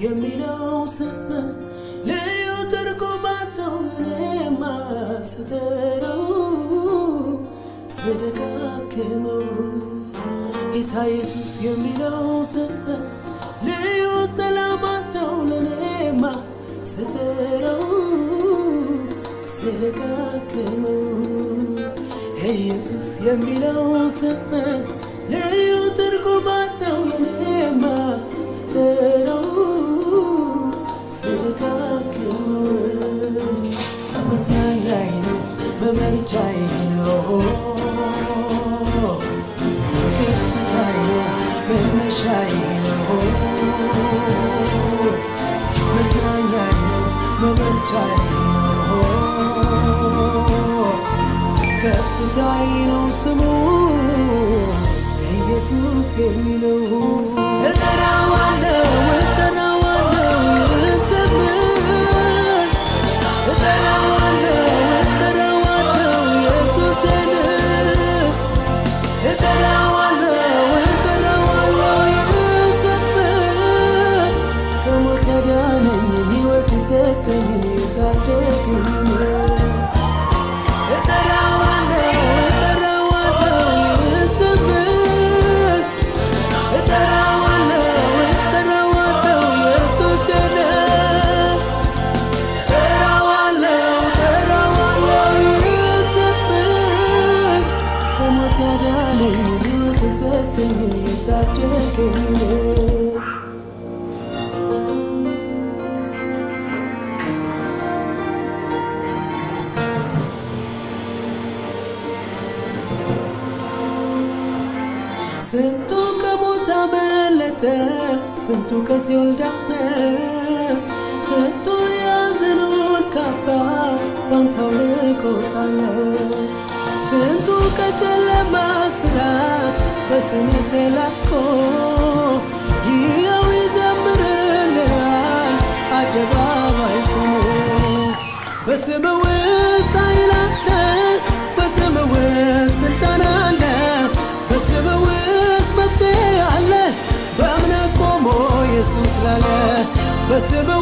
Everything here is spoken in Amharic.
የሚለው ስም ልዩ ትርጉም አለው ለኔማ ስጠራው ስደጋግመው ጌታ ኢየሱስ የሚለው ስም ልዩ ሰላም አለው ለኔማ ስጠራው ስደጋግመው ኢየሱስ የሚለው ስም ልዩ ትርጉም አለው ለኔማ ስጠራው ስደጋግመው መጽናኛዬ ነው መመርቻዬ ነው ከፍታዬ ነው መነሻዬ ነው መጽናኛዬ ነው መመርቻዬ ነው ከፍታዬ ነው ስሙ ኢየሱስ የሚለው እጠራዋለሁ ስንቱ ከሞት አመለጠ ስንቱ ከሲኦል ዳነ ስንቱ ያዘኑን ካባ ባንተ አውልቆ ጣለ ስንቱ ከጨለማ እስራት በስምህ ተላቆ ይኸው ይዘምርልሃል አደባባይ ቆሞ በስምህ ውስጥ ኃይል አለ በስምህ ውስጥ ስልጣን አለ በስምህ ውስጥ መፍትሄ አለ በእምነት ቆሞ ኢየሱስ ላለ በስምህ